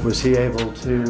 Was he able to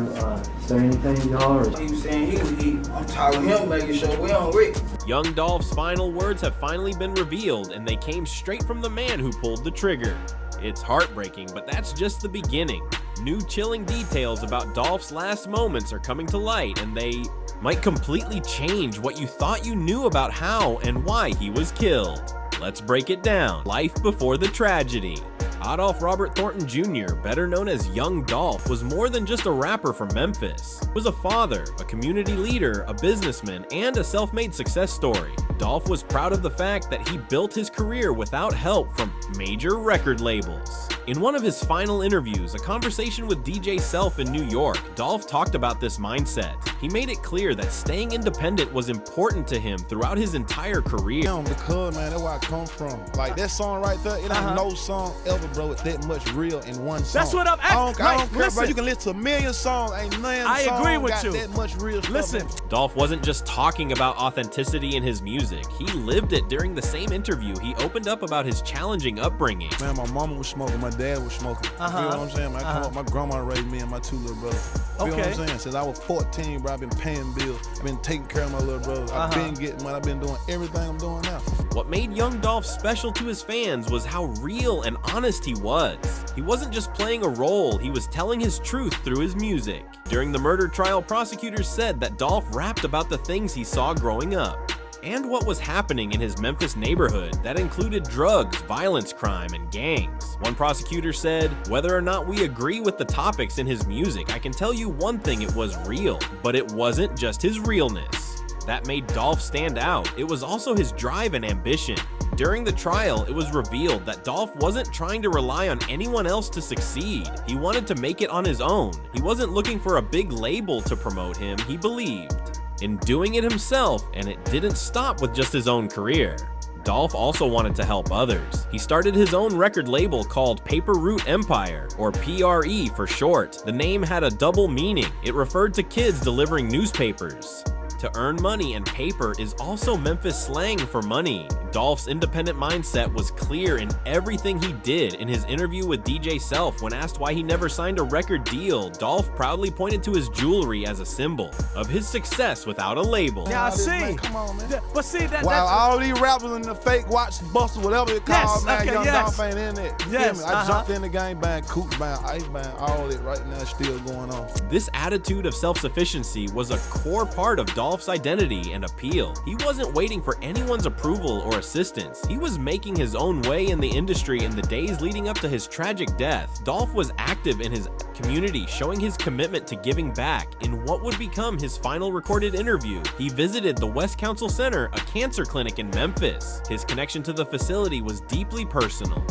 say anything to y'all? Or? He was saying I'm telling him, making sure we on Rick. Young Dolph's final words have finally been revealed, and they came straight from the man who pulled the trigger. It's heartbreaking, but that's just the beginning. New chilling details about Dolph's last moments are coming to light, and they might completely change what you thought you knew about how and why he was killed. Let's break it down. Life before the tragedy. Adolph Robert Thornton Jr., better known as Young Dolph, was more than just a rapper from Memphis. He was a father, a community leader, a businessman, and a self-made success story. Dolph was proud of the fact that he built his career without help from major record labels. In one of his final interviews, a conversation with DJ Self in New York, Dolph talked about this mindset. He made it clear that staying independent was important to him throughout his entire career. Because, man, that's where I come from. Like, that song right there, it ain't no song ever, bro, with that much real in one song. That's what I'm asking. I don't care, bro. You can listen to a million songs, ain't none I agree with got you. that much real stuff. Listen. Dolph wasn't just talking about authenticity in his music. He lived it. During the same interview, he opened up about his challenging upbringing. Man, my mama was smoking, my dad was smoking. You know what I'm saying? Man, I come up, my grandma raised me and my two little brothers. You know what I'm saying? Since I was 14, bro, I've been paying bills. I've been taking care of my little brothers. I've been getting money. I've been doing everything I'm doing now. What made Young Dolph special to his fans was how real and honest he was. He wasn't just playing a role, he was telling his truth through his music. During the murder trial, prosecutors said that Dolph rapped about the things he saw growing up and what was happening in his Memphis neighborhood that included drugs, violence, crime, and gangs. One prosecutor said, "Whether or not we agree with the topics in his music, I can tell you one thing, it was real, but it wasn't just his realness." That made Dolph stand out. It was also his drive and ambition. During the trial, it was revealed that Dolph wasn't trying to rely on anyone else to succeed. He wanted to make it on his own. He wasn't looking for a big label to promote him. He believed in doing it himself, and it didn't stop with just his own career. Dolph also wanted to help others. He started his own record label called Paper Route Empire, or PRE for short. The name had a double meaning. It referred to kids delivering newspapers to earn money, and paper is also Memphis slang for money. Dolph's independent mindset was clear in everything he did. In his interview with DJ Self, when asked why he never signed a record deal, Dolph proudly pointed to his jewelry as a symbol of his success without a label. Yeah, I see. Man, come on, man. But see, While all these rappers in the fake watch busters, whatever it called, man, okay, Young Dolph ain't in it. You feel me? I jumped in the game, buying coops, buying ice, buying all it right now, still going on. This attitude of self-sufficiency was a core part of Dolph's identity and appeal. He wasn't waiting for anyone's approval or assistance. He was making his own way in the industry. In the days leading up to his tragic death, Dolph was active in his community, showing his commitment to giving back. In what would become his final recorded interview, he visited the West Council Center, a cancer clinic in Memphis. His connection to the facility was deeply personal.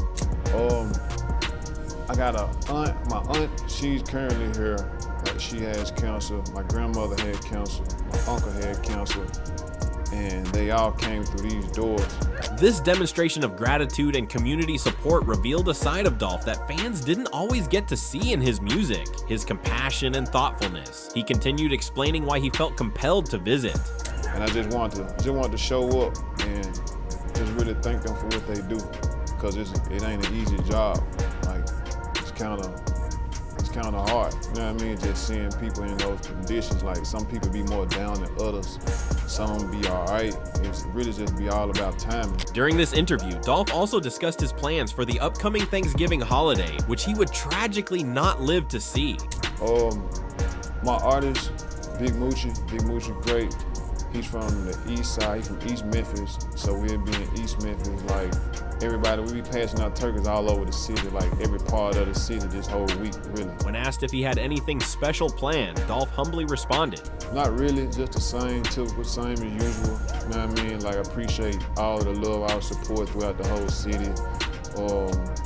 I got my aunt, she's currently here. Like, she has cancer. My grandmother had cancer. My uncle had cancer. And they all came through these doors. This demonstration of gratitude and community support revealed a side of Dolph that fans didn't always get to see in his music, his compassion and thoughtfulness. He continued explaining why he felt compelled to visit. And I just wanted to show up and just really thank them for what they do, because it ain't an easy job. Like, it's kind of hard, you know what I mean? Just seeing people in those conditions. Like, some people be more down than others. Some be all right. It's really just be all about timing. During this interview, Dolph also discussed his plans for the upcoming Thanksgiving holiday, which he would tragically not live to see. My artist, Big Moochie, great. He's from the east side, he's from East Memphis, so we'll be in East Memphis. Like, everybody, we be passing out turkeys all over the city, like every part of the city this whole week, really. When asked if he had anything special planned, Dolph humbly responded, "Not really, just the same, typical, same as usual." You know what I mean? Like, I appreciate all the love, all the support throughout the whole city.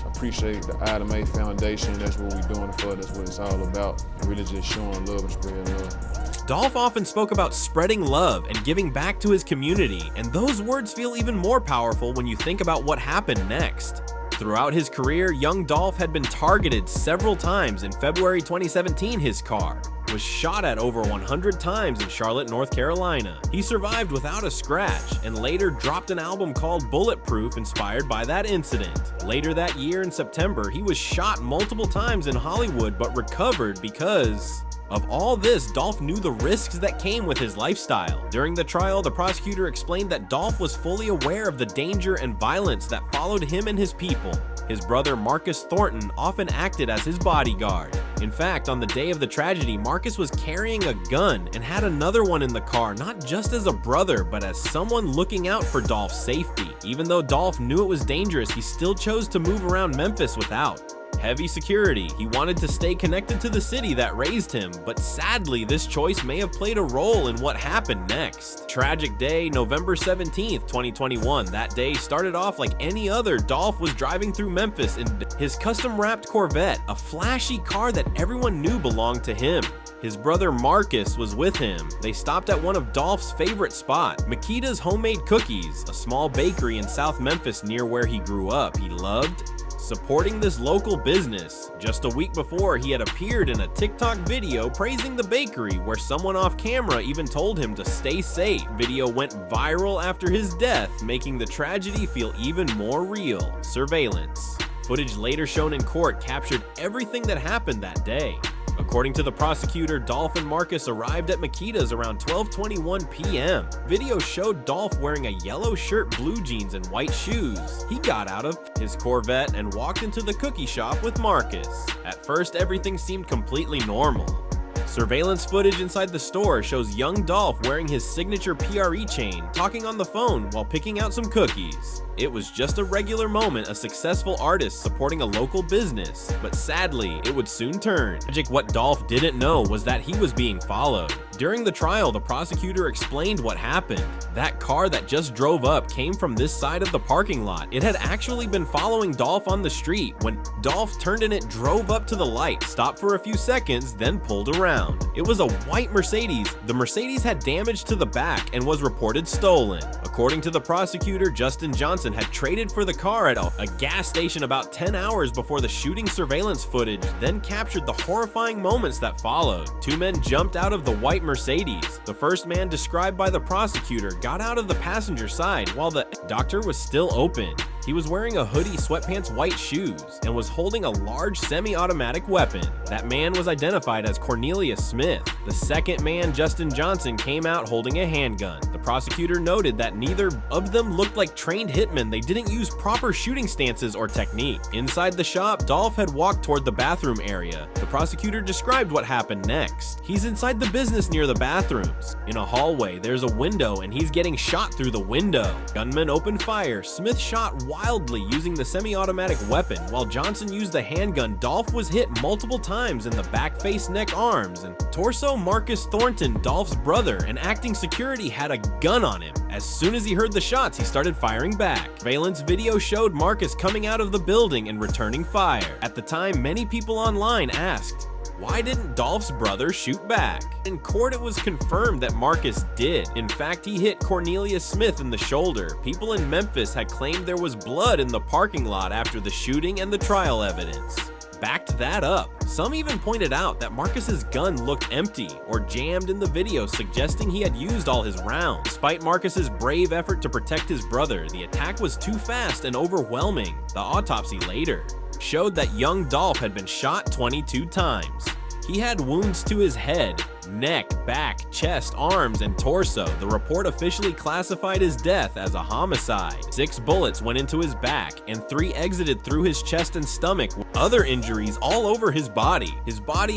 Appreciate the Item A Foundation, that's what we're doing it for, that's what it's all about. Really just showing love and spreading love. Dolph often spoke about spreading love and giving back to his community, and those words feel even more powerful when you think about what happened next. Throughout his career, Young Dolph had been targeted several times. In February 2017, his car was shot at over 100 times in Charlotte, North Carolina. He survived without a scratch and later dropped an album called Bulletproof inspired by that incident. Later that year in September, he was shot multiple times in Hollywood but recovered because of all this. Dolph knew the risks that came with his lifestyle. During the trial, the prosecutor explained that Dolph was fully aware of the danger and violence that followed him and his people. His brother Marcus Thornton often acted as his bodyguard. In fact, on the day of the tragedy, Marcus was carrying a gun and had another one in the car, not just as a brother, but as someone looking out for Dolph's safety. Even though Dolph knew it was dangerous, he still chose to move around Memphis without heavy security. He wanted to stay connected to the city that raised him, but sadly, this choice may have played a role in what happened next. Tragic day, November 17th, 2021. That day started off like any other. Dolph was driving through Memphis in his custom-wrapped Corvette, a flashy car that everyone knew belonged to him. His brother Marcus was with him. They stopped at one of Dolph's favorite spots, Makita's Homemade Cookies, a small bakery in South Memphis near where he grew up. He loved supporting this local business. Just a week before, he had appeared in a TikTok video praising the bakery where someone off camera even told him to stay safe. Video went viral after his death, making the tragedy feel even more real. Surveillance footage later shown in court captured everything that happened that day. According to the prosecutor, Dolph and Marcus arrived at Makita's around 12:21 p.m. Video showed Dolph wearing a yellow shirt, blue jeans, and white shoes. He got out of his Corvette and walked into the cookie shop with Marcus. At first, everything seemed completely normal. Surveillance footage inside the store shows young Dolph wearing his signature PRE chain, talking on the phone while picking out some cookies. It was just a regular moment, a successful artist supporting a local business, but sadly, it would soon turn. What Dolph didn't know was that he was being followed. During the trial, the prosecutor explained what happened. That car that just drove up came from this side of the parking lot. It had actually been following Dolph on the street. When Dolph turned and it drove up to the light, stopped for a few seconds, then pulled around. It was a white Mercedes. The Mercedes had damage to the back and was reported stolen. According to the prosecutor, Justin Johnson had traded for the car at a gas station about 10 hours before the shooting. Surveillance footage then captured the horrifying moments that followed. Two men jumped out of the white Mercedes. The first man, described by the prosecutor, got out of the passenger side while the doctor was still open. He was wearing a hoodie, sweatpants, white shoes, and was holding a large semi-automatic weapon. That man was identified as Cornelius Smith. The second man, Justin Johnson, came out holding a handgun. The prosecutor noted that neither of them looked like trained hitmen. They didn't use proper shooting stances or technique. Inside the shop, Dolph had walked toward the bathroom area. The prosecutor described what happened next. He's inside the business near the bathrooms. In a hallway, there's a window and he's getting shot through the window. Gunman opened fire. Smith shot wildly using the semi-automatic weapon, while Johnson used the handgun. Dolph was hit multiple times in the back, face, neck, arms, and torso. Marcus Thornton, Dolph's brother and acting security, had a gun on him. As soon as he heard the shots, he started firing back. Surveillance video showed Marcus coming out of the building and returning fire. At the time, many people online asked, why didn't Dolph's brother shoot back? In court, it was confirmed that Marcus did. In fact, he hit Cornelius Smith in the shoulder. People in Memphis had claimed there was blood in the parking lot after the shooting, and the trial evidence backed that up. Some even pointed out that Marcus's gun looked empty or jammed in the video, suggesting he had used all his rounds. Despite Marcus's brave effort to protect his brother, the attack was too fast and overwhelming. The autopsy later showed that young Dolph had been shot 22 times. He had wounds to his head, neck, back, chest, arms, and torso. The report officially classified his death as a homicide. 6 bullets went into his back, and 3 exited through his chest and stomach, with other injuries all over his body.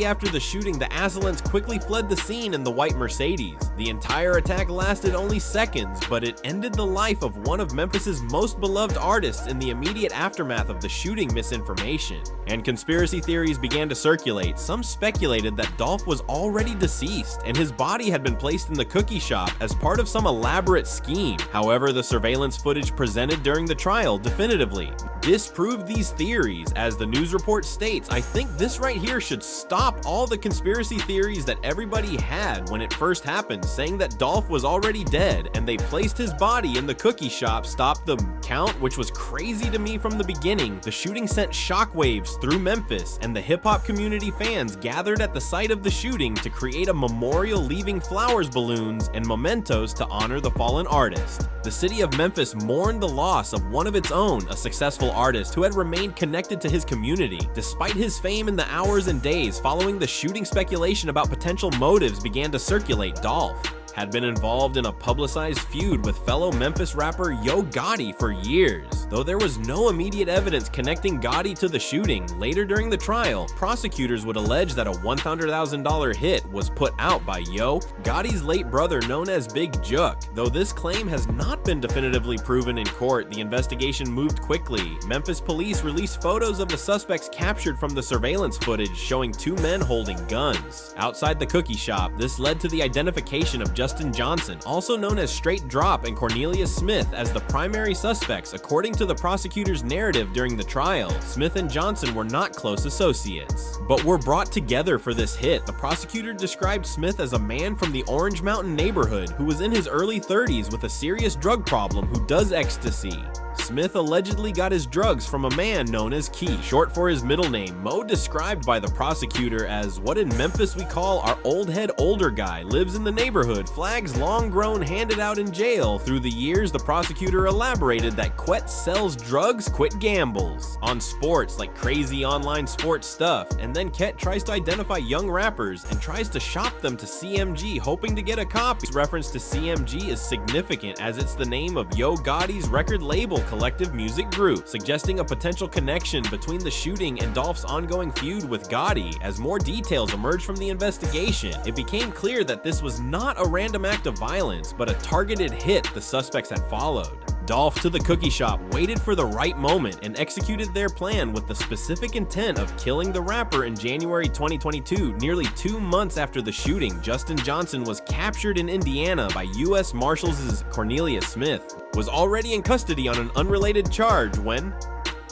After the shooting, the assailants quickly fled the scene in the white Mercedes. The entire attack lasted only seconds, but it ended the life of one of Memphis's most beloved artists in the immediate aftermath of the shooting. Misinformation and conspiracy theories began to circulate. Some speculated that Dolph was already deceased and his body had been placed in the cookie shop as part of some elaborate scheme. However, the surveillance footage presented during the trial definitively disproved these theories. As the news report states, I think this right here should stop all the conspiracy theories that everybody had when it first happened, saying that Dolph was already dead and they placed his body in the cookie shop. Stop the count, which was crazy to me from the beginning. The shooting sent shockwaves through Memphis, and the hip-hop community fans gathered at the site of the shooting to create a memorial, leaving flowers, balloons, and mementos to honor the fallen artist. The city of Memphis mourned the loss of one of its own, a successful artist who had remained connected to his community. Despite his fame in the hours and days following the shooting, speculation about potential motives began to circulate. Dolph had been involved in a publicized feud with fellow Memphis rapper Yo Gotti for years. Though there was no immediate evidence connecting Gotti to the shooting, later during the trial, prosecutors would allege that a $100,000 hit was put out by Yo, Gotti's late brother known as Big Juk. Though this claim has not been definitively proven in court, the investigation moved quickly. Memphis police released photos of the suspects captured from the surveillance footage showing two men holding guns outside the cookie shop. This led to the identification of Justin Johnson, also known as Straight Drop, and Cornelius Smith as the primary suspects. According to the prosecutor's narrative during the trial, Smith and Johnson were not close associates, but were brought together for this hit. The prosecutor described Smith as a man from the Orange Mountain neighborhood who was in his early 30s with a serious drug problem who does ecstasy. Smith allegedly got his drugs from a man known as Key, short for his middle name. Mo, described by the prosecutor as what in Memphis we call our old head older guy, lives in the neighborhood, flags long grown handed out in jail. Through the years, the prosecutor elaborated that Quet sells drugs, Quit gambles on sports, like crazy online sports stuff, and then Ket tries to identify young rappers and tries to shop them to CMG, hoping to get a copy. This reference to CMG is significant as it's the name of Yo Gotti's record label collective music group, suggesting a potential connection between the shooting and Dolph's ongoing feud with Gotti. As more details emerged from the investigation, it became clear that this was not a random act of violence, but a targeted hit the suspects had followed. Dolph to the cookie shop waited for the right moment and executed their plan with the specific intent of killing the rapper in January 2022. Nearly 2 months after the shooting, Justin Johnson was captured in Indiana by U.S. Marshals. Cornelius Smith was already in custody on an unrelated charge when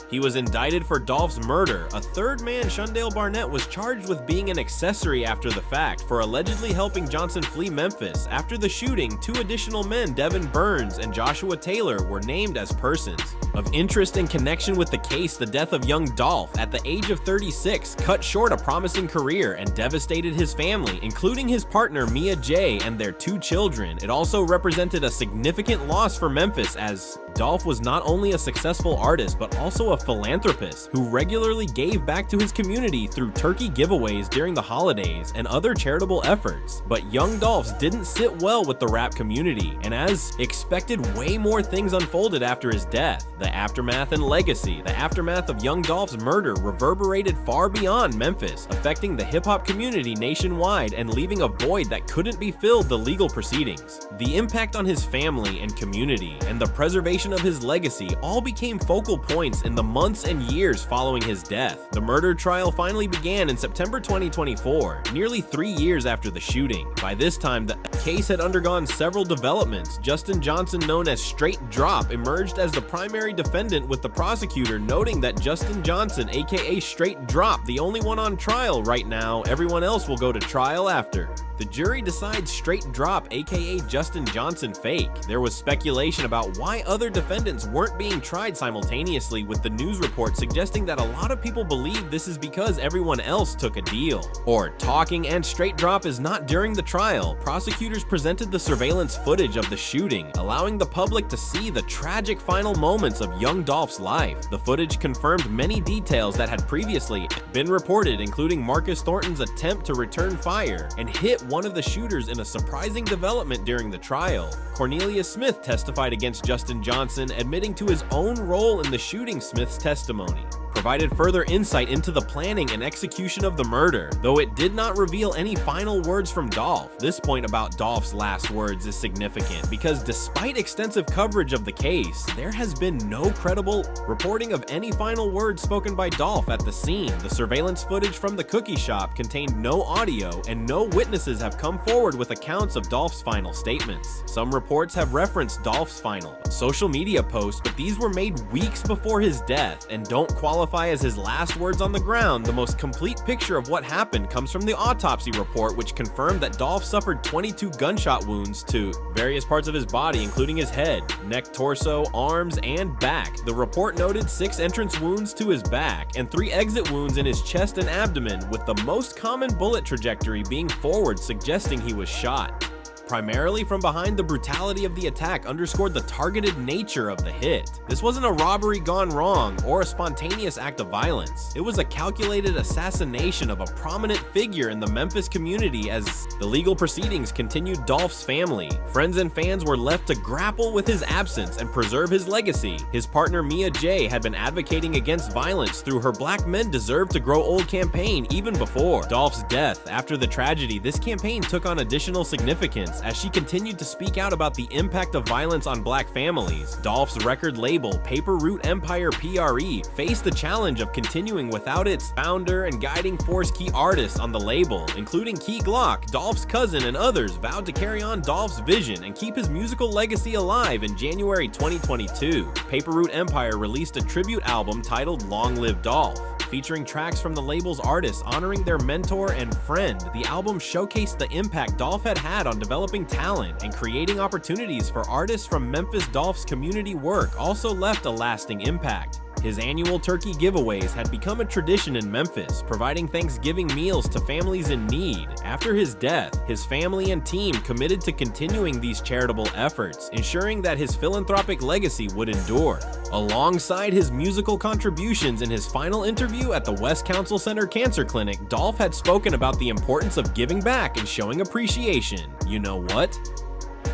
he was indicted for Dolph's murder. A third man, Shundale Barnett, was charged with being an accessory after the fact for allegedly helping Johnson flee Memphis. After the shooting, 2 additional men, Devin Burns and Joshua Taylor, were named as persons of interest in connection with the case. The death of young Dolph at the age of 36 cut short a promising career and devastated his family, including his partner Mia J and their 2 children. It also represented a significant loss for Memphis, as Dolph was not only a successful artist but also a philanthropist who regularly gave back to his community through turkey giveaways during the holidays and other charitable efforts. But young Dolph's didn't sit well with the rap community, and as expected, way more things unfolded after his death. The aftermath and legacy. The aftermath of young Dolph's murder reverberated far beyond Memphis, affecting the hip-hop community nationwide and leaving a void that couldn't be filled. The legal proceedings, the impact on his family and community, and the preservation of his legacy all became focal points in the months and years following his death. The murder trial finally began in September 2024, nearly 3 years after the shooting. By this time, the case had undergone several developments. Justin Johnson, known as Straight Drop, emerged as the primary defendant, with the prosecutor noting that Justin Johnson, aka Straight Drop, the only one on trial right now. Everyone else will go to trial after. The jury decides Straight Drop, aka Justin Johnson, fake. There was speculation about why other defendants weren't being tried simultaneously, with the news report suggesting that a lot of people believe this is because everyone else took a deal or talking, and Straight Drop is not during the trial. Prosecutors presented the surveillance footage of the shooting, allowing the public to see the tragic final moments of young Dolph's life. The footage confirmed many details that had previously been reported, including Marcus Thornton's attempt to return fire and hit one of the shooters in a surprising development during the trial. Cornelius Smith testified against Justin Johnson, admitting to his own role in the shooting. Smith's testimony provided further insight into the planning and execution of the murder, though it did not reveal any final words from Dolph. This point about Dolph's last words is significant because despite extensive coverage of the case, there has been no credible reporting of any final words spoken by Dolph at the scene. The surveillance footage from the cookie shop contained no audio, and no witnesses have come forward with accounts of Dolph's final statements. Some reports have referenced Dolph's final social media posts, but these were made weeks before his death and don't qualify as his last words on the ground. The most complete picture of what happened comes from the autopsy report, which confirmed that Dolph suffered 22 gunshot wounds to various parts of his body, including his head, neck, torso, arms, and back. The report noted 6 entrance wounds to his back and 3 exit wounds in his chest and abdomen, with the most common bullet trajectory being forward, suggesting he was shot primarily from behind. The brutality of the attack underscored the targeted nature of the hit. This wasn't a robbery gone wrong or a spontaneous act of violence. It was a calculated assassination of a prominent figure in the Memphis community. As the legal proceedings continued, Dolph's family, friends, and fans were left to grapple with his absence and preserve his legacy. His partner Mia J had been advocating against violence through her Black Men Deserve to Grow Old campaign even before Dolph's death. After the tragedy, this campaign took on additional significance as she continued to speak out about the impact of violence on Black families. Dolph's record label, Paper Route Empire PRE, faced the challenge of continuing without its founder and guiding force. Key artists on the label, including Key Glock, Dolph's cousin, and others, vowed to carry on Dolph's vision and keep his musical legacy alive. In January 2022, Paper Route Empire released a tribute album titled Long Live Dolph, featuring tracks from the label's artists honoring their mentor and friend. The album showcased the impact Dolph had on developing talent and creating opportunities for artists from Memphis. Dolph's community work also left a lasting impact. His annual turkey giveaways had become a tradition in Memphis, providing Thanksgiving meals to families in need. After his death, his family and team committed to continuing these charitable efforts, ensuring that his philanthropic legacy would endure. Alongside his musical contributions, in his final interview at the West Council Center Cancer Clinic, Dolph had spoken about the importance of giving back and showing appreciation. You know what?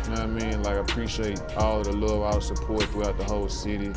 You know what I mean? Like, I appreciate all the love, all the support throughout the whole city.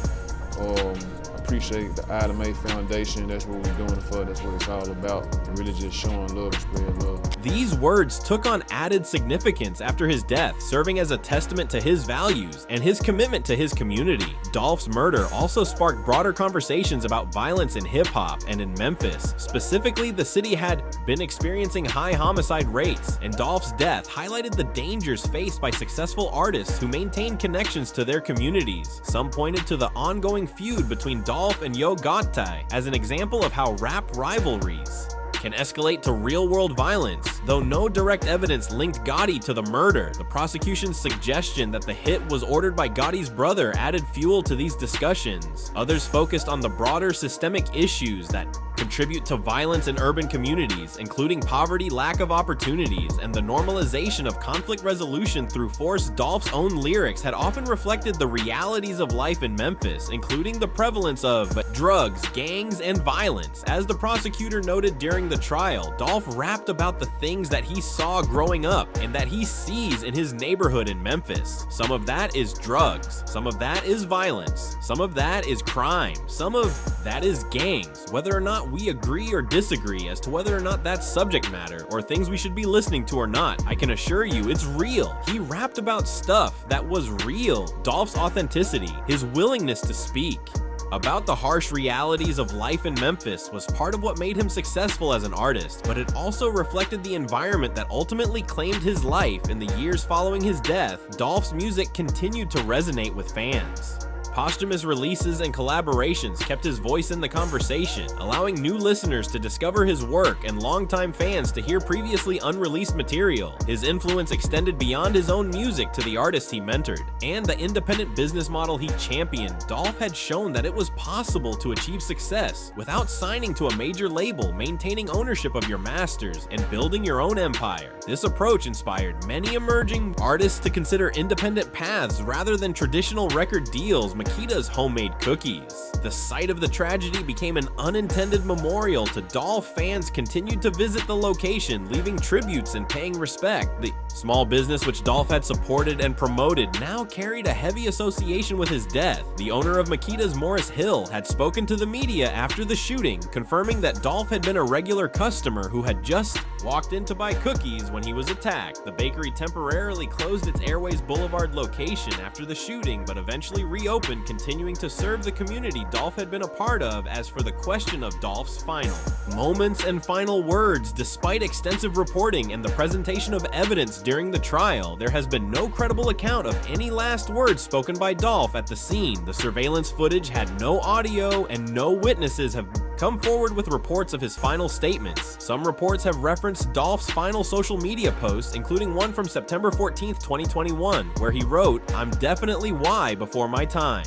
Appreciate the Adam A Foundation. That's what we're doing it for. That's what it's all about. Really just showing love and spreading love. These words took on added significance after his death, serving as a testament to his values and his commitment to his community. Dolph's murder also sparked broader conversations about violence in hip-hop and in Memphis. Specifically, the city had been experiencing high homicide rates, and Dolph's death highlighted the dangers faced by successful artists who maintain connections to their communities. Some pointed to the ongoing feud between Dolph and Yo Gotti as an example of how rap rivalries can escalate to real-world violence. Though no direct evidence linked Gotti to the murder, the prosecution's suggestion that the hit was ordered by Gotti's brother added fuel to these discussions. Others focused on the broader systemic issues that contribute to violence in urban communities, including poverty, lack of opportunities, and the normalization of conflict resolution through force. Dolph's own lyrics had often reflected the realities of life in Memphis, including the prevalence of drugs, gangs, and violence. As the prosecutor noted during the trial, Dolph rapped about the things that he saw growing up and that he sees in his neighborhood in Memphis. Some of that is drugs, some of that is violence, some of that is crime, some of that is gangs. Whether or not we agree or disagree as to whether or not that's subject matter or things we should be listening to or not, I can assure you it's real. He rapped about stuff that was real. Dolph's authenticity, his willingness to speak about the harsh realities of life in Memphis was part of what made him successful as an artist, but it also reflected the environment that ultimately claimed his life. In the years following his death, Dolph's music continued to resonate with fans. Posthumous releases and collaborations kept his voice in the conversation, allowing new listeners to discover his work and longtime fans to hear previously unreleased material. His influence extended beyond his own music to the artists he mentored and the independent business model he championed. Dolph had shown that it was possible to achieve success without signing to a major label, maintaining ownership of your masters, and building your own empire. This approach inspired many emerging artists to consider independent paths rather than traditional record deals. Makita's homemade cookies. The site of the tragedy became an unintended memorial to Dolph. Fans continued to visit the location, leaving tributes and paying respect. The small business which Dolph had supported and promoted now carried a heavy association with his death. The owner of Makita's, Morris Hill, had spoken to the media after the shooting, confirming that Dolph had been a regular customer who had just walked in to buy cookies when he was attacked. The bakery temporarily closed its Airways Boulevard location after the shooting, but eventually reopened, continuing to serve the community Dolph had been a part of. As for the question of Dolph's final moments and final words, despite extensive reporting and the presentation of evidence during the trial, there has been no credible account of any last words spoken by Dolph at the scene. The surveillance footage had no audio, and no witnesses have come forward with reports of his final statements. Some reports have referenced Dolph's final social media posts, including one from September 14th, 2021, where he wrote, "I'm definitely why before my time."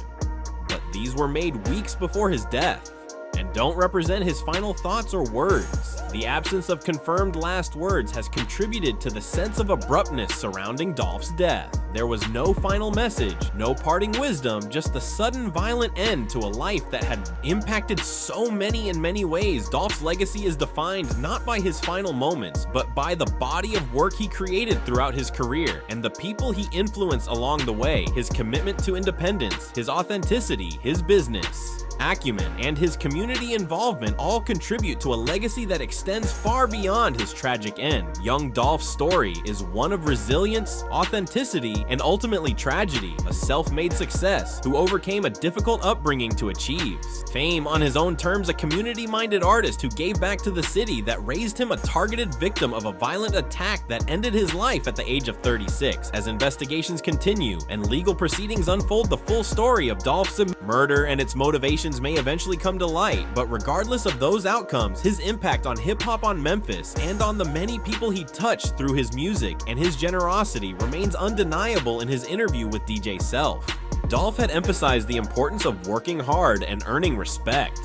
But these were made weeks before his death and don't represent his final thoughts or words. The absence of confirmed last words has contributed to the sense of abruptness surrounding Dolph's death. There was no final message, no parting wisdom, just the sudden violent end to a life that had impacted so many in many ways. Dolph's legacy is defined not by his final moments, but by the body of work he created throughout his career and the people he influenced along the way. His commitment to independence, his authenticity, his business acumen, and his community involvement all contribute to a legacy that extends far beyond his tragic end. Young Dolph's story is one of resilience, authenticity, and ultimately tragedy. A self-made success who overcame a difficult upbringing to achieve fame on his own terms, a community-minded artist who gave back to the city that raised him a targeted victim of a violent attack that ended his life at the age of 36. As investigations continue and legal proceedings unfold, the full story of Dolph's murder and its motivations may eventually come to light, but regardless of those outcomes, his impact on hip-hop on Memphis and on the many people he touched through his music and his generosity remains undeniable. In his interview with DJ Self, Dolph had emphasized the importance of working hard and earning respect.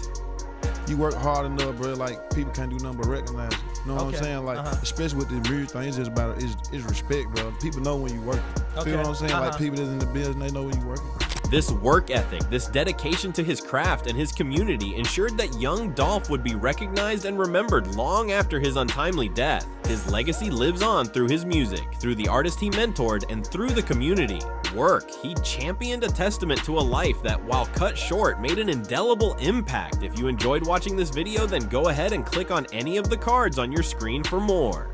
You work hard enough, bro, like people can't do nothing but recognize you. You know what I'm saying? Like, especially with this music thing, it's just about it's respect, bro. People know when you work. Feel what I'm saying? Like people that's in the business, they know when you working. This work ethic, this dedication to his craft and his community ensured that young Dolph would be recognized and remembered long after his untimely death. His legacy lives on through his music, through the artists he mentored, and through the community. Work, he championed a testament to a life that, while cut short, made an indelible impact. If you enjoyed watching this video, then go ahead and click on any of the cards on your screen for more.